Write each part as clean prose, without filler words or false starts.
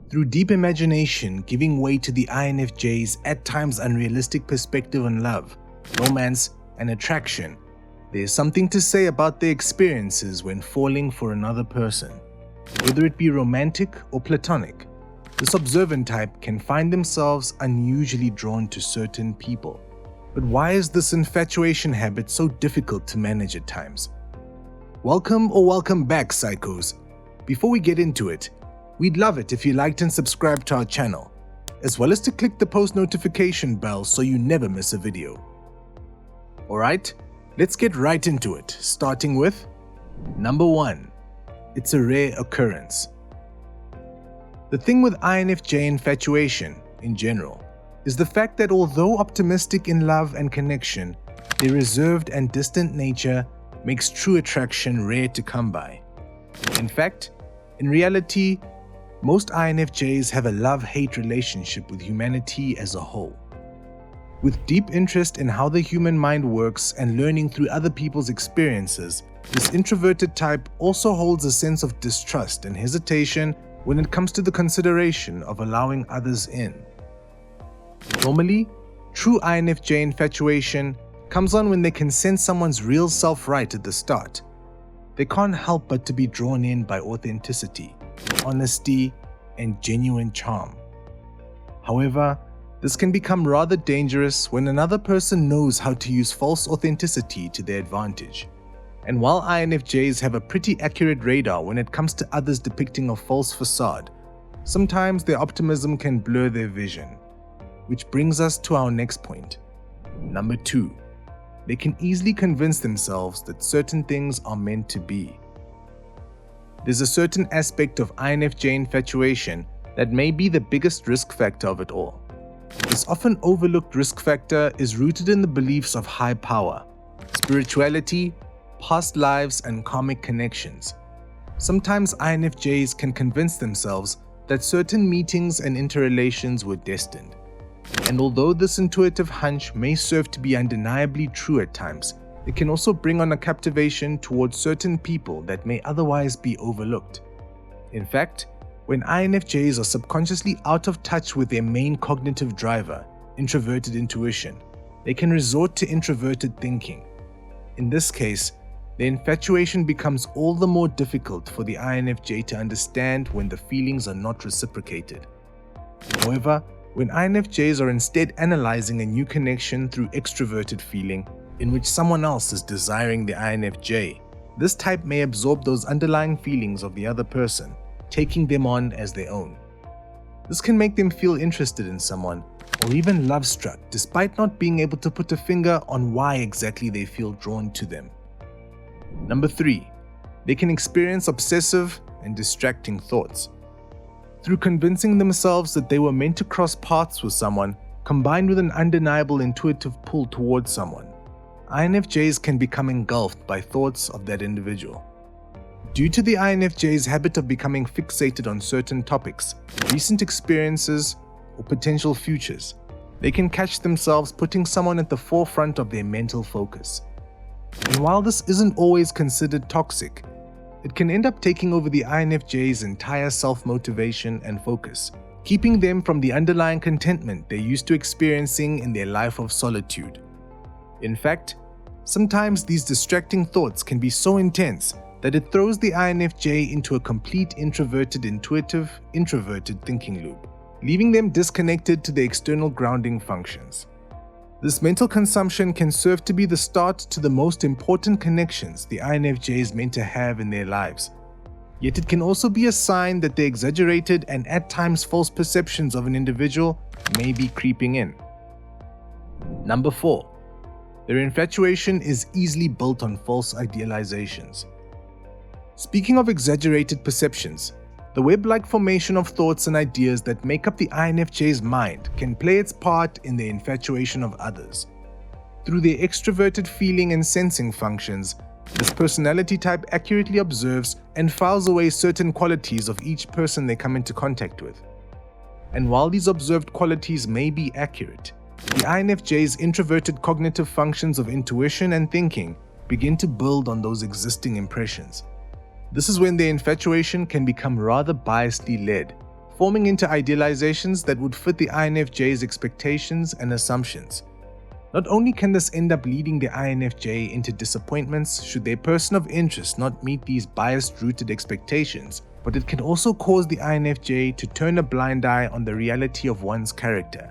through deep imagination giving way to the INFJ's at times unrealistic perspective on love, romance, and attraction. There's something to say about their experiences when falling for another person. Whether it be romantic or platonic, this observant type can find themselves unusually drawn to certain people. But why is this infatuation habit so difficult to manage at times? Welcome back, psychos. Before we get into it, we'd love it if you liked and subscribed to our channel, as well as to click the post notification bell so you never miss a video. Alright, let's get right into it, starting with number 1. It's a rare occurrence. The thing with INFJ infatuation, in general, is the fact that although optimistic in love and connection, their reserved and distant nature makes true attraction rare to come by. In fact, in reality, most INFJs have a love-hate relationship with humanity as a whole. With deep interest in how the human mind works and learning through other people's experiences, this introverted type also holds a sense of distrust and hesitation when it comes to the consideration of allowing others in. Normally, true INFJ infatuation comes on when they can sense someone's real self right at the start. They can't help but to be drawn in by authenticity, honesty, and genuine charm. However, this can become rather dangerous when another person knows how to use false authenticity to their advantage. And while INFJs have a pretty accurate radar when it comes to others depicting a false facade, sometimes their optimism can blur their vision. Which brings us to our next point. Number 2. They can easily convince themselves that certain things are meant to be. There's a certain aspect of INFJ infatuation that may be the biggest risk factor of it all. This often overlooked risk factor is rooted in the beliefs of high power, spirituality, past lives, and karmic connections. Sometimes INFJs can convince themselves that certain meetings and interrelations were destined. And although this intuitive hunch may serve to be undeniably true at times, it can also bring on a captivation towards certain people that may otherwise be overlooked. In fact, when INFJs are subconsciously out of touch with their main cognitive driver, introverted intuition, they can resort to introverted thinking. In this case, the infatuation becomes all the more difficult for the INFJ to understand when the feelings are not reciprocated. However, when INFJs are instead analyzing a new connection through extroverted feeling, in which someone else is desiring the INFJ, this type may absorb those underlying feelings of the other person, taking them on as their own. This can make them feel interested in someone, or even love-struck, despite not being able to put a finger on why exactly they feel drawn to them. Number 3. They can experience obsessive and distracting thoughts. Through convincing themselves that they were meant to cross paths with someone, combined with an undeniable intuitive pull towards someone, INFJs can become engulfed by thoughts of that individual. Due to the INFJ's habit of becoming fixated on certain topics, recent experiences, or potential futures, they can catch themselves putting someone at the forefront of their mental focus. And while this isn't always considered toxic, it can end up taking over the INFJ's entire self-motivation and focus, keeping them from the underlying contentment they're used to experiencing in their life of solitude. In fact, sometimes these distracting thoughts can be so intense that it throws the INFJ into a complete introverted introverted thinking loop, leaving them disconnected to the external grounding functions. This mental consumption can serve to be the start to the most important connections the INFJ is meant to have in their lives. Yet it can also be a sign that the exaggerated and at times false perceptions of an individual may be creeping in. Number 4. Their infatuation is easily built on false idealizations. Speaking of exaggerated perceptions, the web-like formation of thoughts and ideas that make up the INFJ's mind can play its part in the infatuation of others. Through their extroverted feeling and sensing functions, this personality type accurately observes and files away certain qualities of each person they come into contact with. And while these observed qualities may be accurate, the INFJ's introverted cognitive functions of intuition and thinking begin to build on those existing impressions. This is when their infatuation can become rather biasedly led, forming into idealizations that would fit the INFJ's expectations and assumptions. Not only can this end up leading the INFJ into disappointments should their person of interest not meet these bias-rooted expectations, but it can also cause the INFJ to turn a blind eye on the reality of one's character.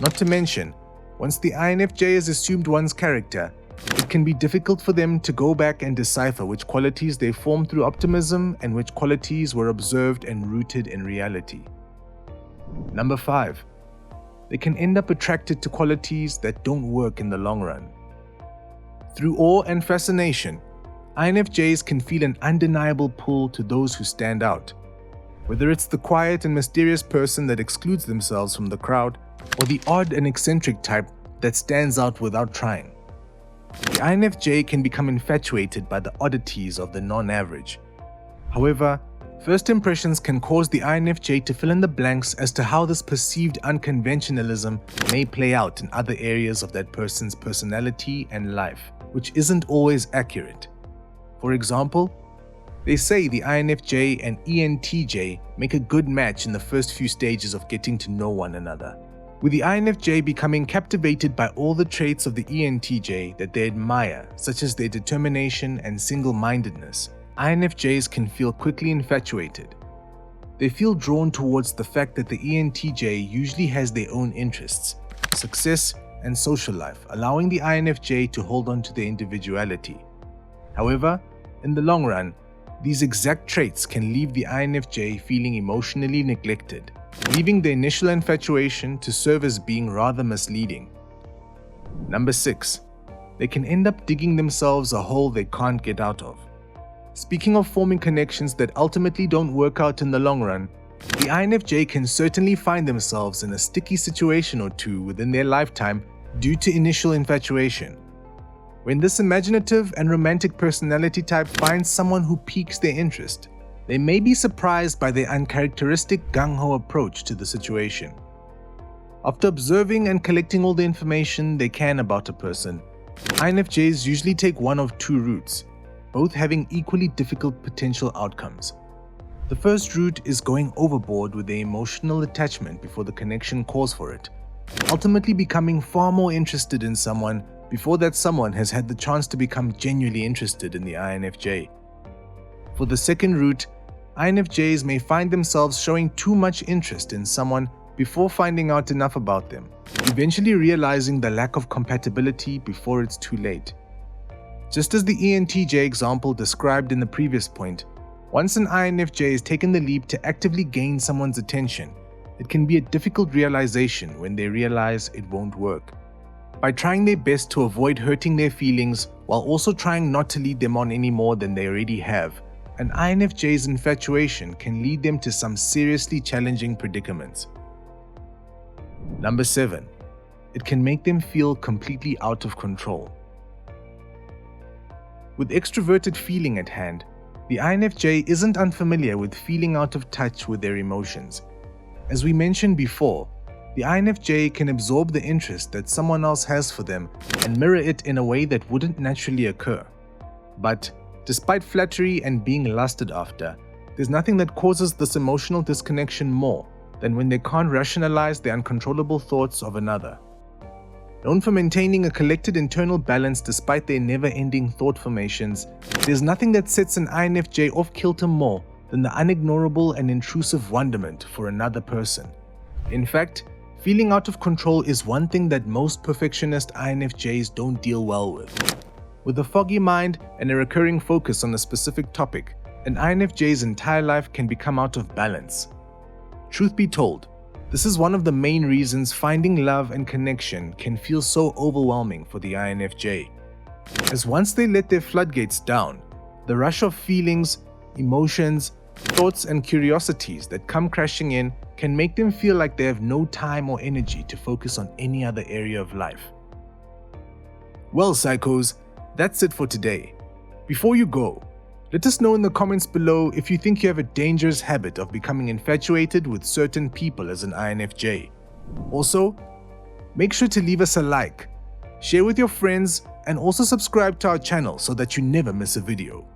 Not to mention, once the INFJ has assumed one's character, it can be difficult for them to go back and decipher which qualities they formed through optimism and which qualities were observed and rooted in reality. Number 5. They can end up attracted to qualities that don't work in the long run. Through awe and fascination, INFJs can feel an undeniable pull to those who stand out. Whether it's the quiet and mysterious person that excludes themselves from the crowd, or the odd and eccentric type that stands out without trying. The INFJ can become infatuated by the oddities of the non-average. However, first impressions can cause the INFJ to fill in the blanks as to how this perceived unconventionalism may play out in other areas of that person's personality and life, which isn't always accurate. For example, they say the INFJ and ENTJ make a good match in the first few stages of getting to know one another, with the INFJ becoming captivated by all the traits of the ENTJ that they admire, such as their determination and single-mindedness. INFJs can feel quickly infatuated. They feel drawn towards the fact that the ENTJ usually has their own interests, success, and social life, allowing the INFJ to hold on to their individuality. However, in the long run, these exact traits can leave the INFJ feeling emotionally neglected, leaving the initial infatuation to serve as being rather misleading. Number 6. They can end up digging themselves a hole they can't get out of. Speaking of forming connections that ultimately don't work out in the long run, the INFJ can certainly find themselves in a sticky situation or two within their lifetime due to initial infatuation. When this imaginative and romantic personality type finds someone who piques their interest, they may be surprised by their uncharacteristic gung-ho approach to the situation. After observing and collecting all the information they can about a person, INFJs usually take one of two routes, both having equally difficult potential outcomes. The first route is going overboard with their emotional attachment before the connection calls for it, ultimately becoming far more interested in someone before that someone has had the chance to become genuinely interested in the INFJ. For the second route, INFJs may find themselves showing too much interest in someone before finding out enough about them, eventually realizing the lack of compatibility before it's too late. Just as the ENTJ example described in the previous point, once an INFJ has taken the leap to actively gain someone's attention, it can be a difficult realization when they realize it won't work. By trying their best to avoid hurting their feelings while also trying not to lead them on any more than they already have, an INFJ's infatuation can lead them to some seriously challenging predicaments. Number 7. It can make them feel completely out of control. With extroverted feeling at hand, the INFJ isn't unfamiliar with feeling out of touch with their emotions. As we mentioned before, the INFJ can absorb the interest that someone else has for them and mirror it in a way that wouldn't naturally occur. But, despite flattery and being lusted after, there's nothing that causes this emotional disconnection more than when they can't rationalize the uncontrollable thoughts of another. Known for maintaining a collected internal balance despite their never-ending thought formations, there's nothing that sets an INFJ off-kilter more than the unignorable and intrusive wonderment for another person. In fact, feeling out of control is one thing that most perfectionist INFJs don't deal well with. With a foggy mind and a recurring focus on a specific topic, an INFJ's entire life can become out of balance. Truth be told, this is one of the main reasons finding love and connection can feel so overwhelming for the INFJ. As once they let their floodgates down, the rush of feelings, emotions, thoughts and curiosities that come crashing in can make them feel like they have no time or energy to focus on any other area of life. Well, psychos, that's it for today. Before you go, let us know in the comments below if you think you have a dangerous habit of becoming infatuated with certain people as an INFJ. Also, make sure to leave us a like, share with your friends, and also subscribe to our channel so that you never miss a video.